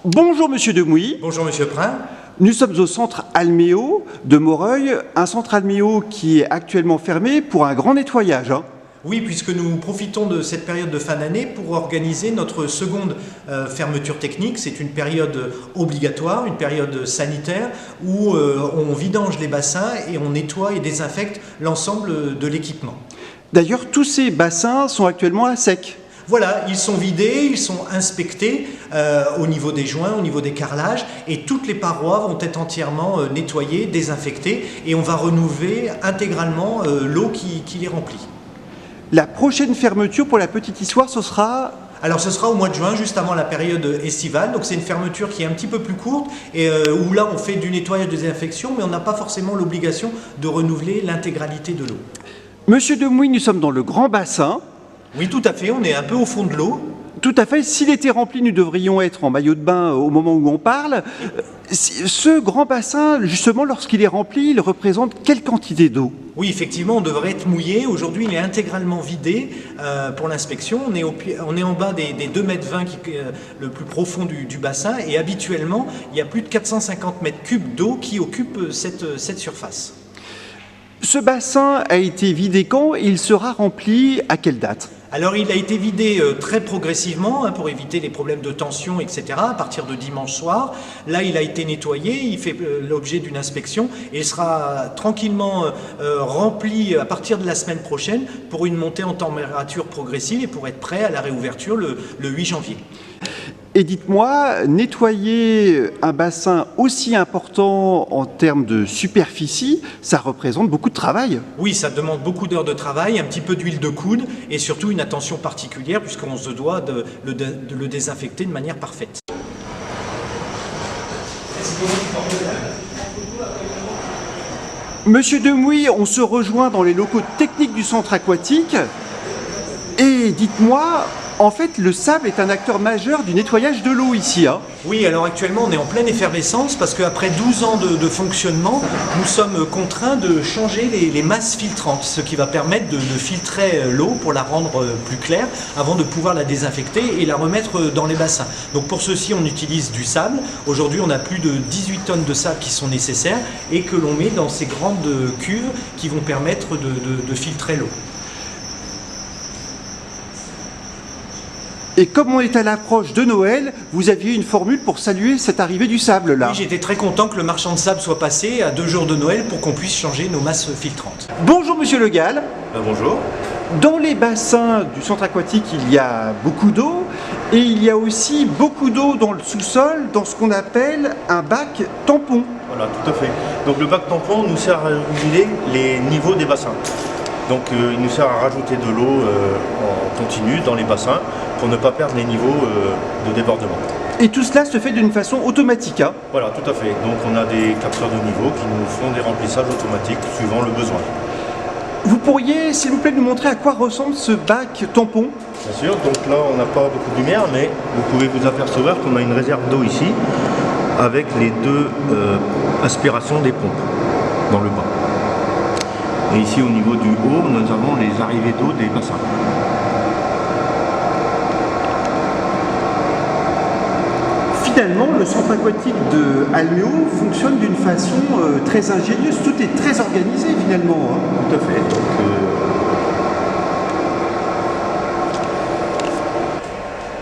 Bonjour Monsieur Demouy. Bonjour Monsieur Prin. Nous sommes au centre Alméo de Moreuil, un centre Alméo qui est actuellement fermé pour un grand nettoyage. Oui, puisque nous profitons de cette période de fin d'année pour organiser notre seconde fermeture technique. C'est une période obligatoire, une période sanitaire où on vidange les bassins et on nettoie et désinfecte l'ensemble de l'équipement. D'ailleurs, tous ces bassins sont actuellement à sec. Voilà, ils sont vidés, ils sont inspectés au niveau des joints, au niveau des carrelages, et toutes les parois vont être entièrement nettoyées, désinfectées, et on va renouveler intégralement l'eau qui les remplit. La prochaine fermeture, pour la petite histoire, ce sera... Alors ce sera au mois de juin, juste avant la période estivale, donc c'est une fermeture qui est un petit peu plus courte, et où là on fait du nettoyage de désinfection, mais on n'a pas forcément l'obligation de renouveler l'intégralité de l'eau. Monsieur Demouy, nous sommes dans le grand bassin. Oui, tout à fait, on est un peu au fond de l'eau. Tout à fait. S'il était rempli, nous devrions être en maillot de bain au moment où on parle. Ce grand bassin, justement, lorsqu'il est rempli, il représente quelle quantité d'eau? Oui, effectivement, on devrait être mouillé. Aujourd'hui, il est intégralement vidé pour l'inspection. On est en bas des 2,20 mètres le plus profond du bassin. Et habituellement, il y a plus de 450 mètres cubes d'eau qui occupent cette surface. Ce bassin a été vidé quand et il sera rempli à quelle date? Alors il a été vidé très progressivement pour éviter les problèmes de tension, etc. à partir de dimanche soir. Là il a été nettoyé, il fait l'objet d'une inspection et il sera tranquillement rempli à partir de la semaine prochaine pour une montée en température progressive et pour être prêt à la réouverture le 8 janvier. Et dites-moi, nettoyer un bassin aussi important en termes de superficie, ça représente beaucoup de travail. Oui, ça demande beaucoup d'heures de travail, un petit peu d'huile de coude et surtout une attention particulière puisqu'on se doit de le désinfecter de manière parfaite. Monsieur Demouy, on se rejoint dans les locaux techniques du centre aquatique. Et dites-moi, en fait, le sable est un acteur majeur du nettoyage de l'eau ici. Oui, alors actuellement, on est en pleine effervescence parce qu'après 12 ans de fonctionnement, nous sommes contraints de changer les masses filtrantes, ce qui va permettre de filtrer l'eau pour la rendre plus claire avant de pouvoir la désinfecter et la remettre dans les bassins. Donc pour ceci, on utilise du sable. Aujourd'hui, on a plus de 18 tonnes de sable qui sont nécessaires et que l'on met dans ces grandes cuves qui vont permettre de filtrer l'eau. Et comme on est à l'approche de Noël, vous aviez une formule pour saluer cette arrivée du sable là. Oui, j'étais très content que le marchand de sable soit passé à 2 jours de Noël pour qu'on puisse changer nos masses filtrantes. Bonjour Monsieur Le Gall. Bonjour. Dans les bassins du centre aquatique, il y a beaucoup d'eau et il y a aussi beaucoup d'eau dans le sous-sol, dans ce qu'on appelle un bac tampon. Voilà, tout à fait. Donc le bac tampon nous sert à réguler les niveaux des bassins. Donc il nous sert à rajouter de l'eau en continu dans les bassins pour ne pas perdre les niveaux de débordement. Et tout cela se fait d'une façon automatique. Voilà, tout à fait. Donc on a des capteurs de niveau qui nous font des remplissages automatiques suivant le besoin. Vous pourriez, s'il vous plaît, nous montrer à quoi ressemble ce bac tampon? Bien sûr, donc là on n'a pas beaucoup de lumière, mais vous pouvez vous apercevoir qu'on a une réserve d'eau ici avec les deux aspirations des pompes dans le bas. Et ici au niveau du haut, nous avons les arrivées d'eau des bassins. Finalement, le centre aquatique de Alméo fonctionne d'une façon très ingénieuse. Tout est très organisé finalement. Tout à fait. Donc,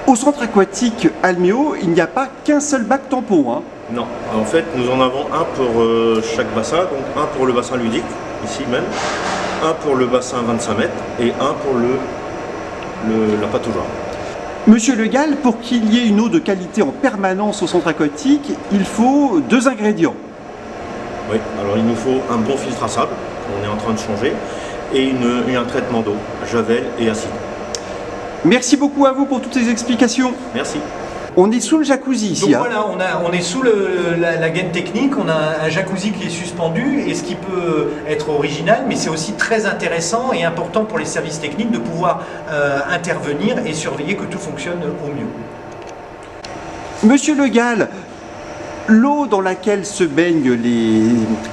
Au centre aquatique Alméo, il n'y a pas qu'un seul bac tampon. Non, en fait nous en avons un pour chaque bassin, donc un pour le bassin ludique, ici même, un pour le bassin 25 mètres et un pour la pataugeoire. Monsieur Le Gall, pour qu'il y ait une eau de qualité en permanence au centre aquatique, il faut 2 ingrédients. Oui, alors il nous faut un bon filtre à sable, qu'on est en train de changer, et un traitement d'eau, javel et acide. Merci beaucoup à vous pour toutes ces explications. Merci. On est sous le jacuzzi ici. Donc voilà, on est sous la gaine technique, on a un jacuzzi qui est suspendu et ce qui peut être original, mais c'est aussi très intéressant et important pour les services techniques de pouvoir intervenir et surveiller que tout fonctionne au mieux. Monsieur Le Gall, l'eau dans laquelle se baignent les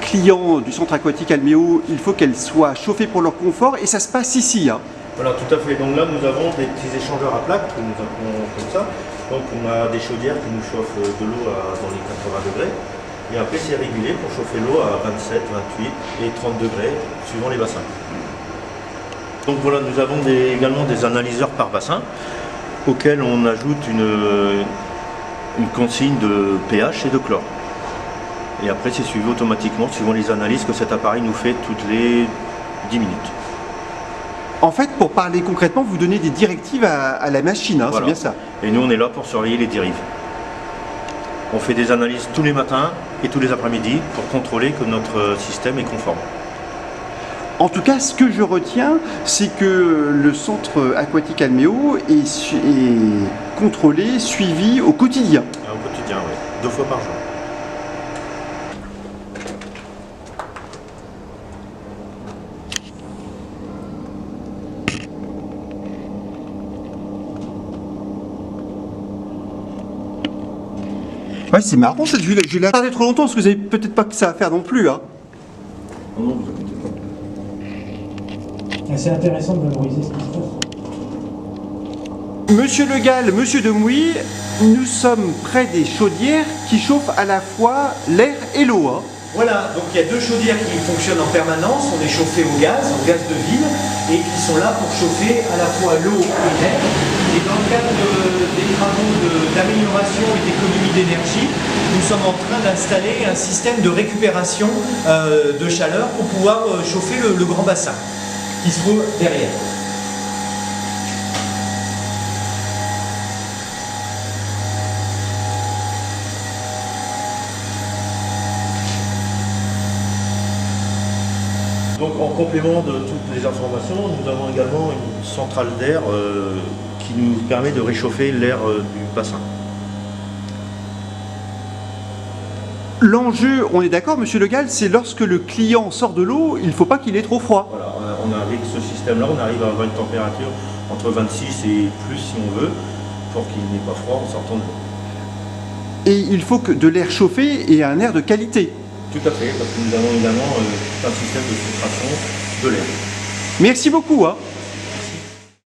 clients du centre aquatique Alméo, il faut qu'elle soit chauffée pour leur confort et ça se passe ici. Voilà, tout à fait. Donc là, nous avons des petits échangeurs à plaques que nous avons comme ça. Donc on a des chaudières qui nous chauffent de l'eau dans les 80 degrés. Et après c'est régulé pour chauffer l'eau à 27, 28 et 30 degrés suivant les bassins. Donc voilà, nous avons également des analyseurs par bassin auxquels on ajoute une consigne de pH et de chlore. Et après c'est suivi automatiquement suivant les analyses que cet appareil nous fait toutes les 10 minutes. En fait, pour parler concrètement, vous donnez des directives à la machine, hein, Voilà. c'est bien ça. Et nous on est là pour surveiller les dérives. On fait des analyses tous les matins et tous les après-midi pour contrôler que notre système est conforme. En tout cas, ce que je retiens, c'est que le centre aquatique Alméo est contrôlé, suivi au quotidien. Au quotidien, oui. 2 fois par jour. Ouais, c'est marrant cette vue-là. Je l'ai attardé trop longtemps parce que vous avez peut-être pas que ça à faire non plus. Hein. Non, vous inquiétez pas. C'est intéressant de valoriser ce qui se passe. Monsieur Le Gall, Monsieur Demouy, nous sommes près des chaudières qui chauffent à la fois l'air et l'eau. Hein. Voilà, donc il y a 2 chaudières qui fonctionnent en permanence. On est chauffé au gaz de ville, et qui sont là pour chauffer à la fois l'eau et l'air. Et dans le cadre des travaux d'amélioration et d'économie d'énergie, nous sommes en train d'installer un système de récupération de chaleur pour pouvoir chauffer le grand bassin qui se trouve derrière. Donc en complément de toutes les informations, nous avons également une centrale d'air qui nous permet de réchauffer l'air du bassin. L'enjeu, on est d'accord, Monsieur Le Gall, c'est lorsque le client sort de l'eau, il ne faut pas qu'il ait trop froid. Voilà, avec ce système-là, on arrive à avoir une température entre 26 et plus si on veut, pour qu'il n'ait pas froid en sortant de l'eau. Et il faut que de l'air chauffé et un air de qualité. Tout à fait, parce que nous avons également tout un système de filtration de l'air. Merci beaucoup. Hein.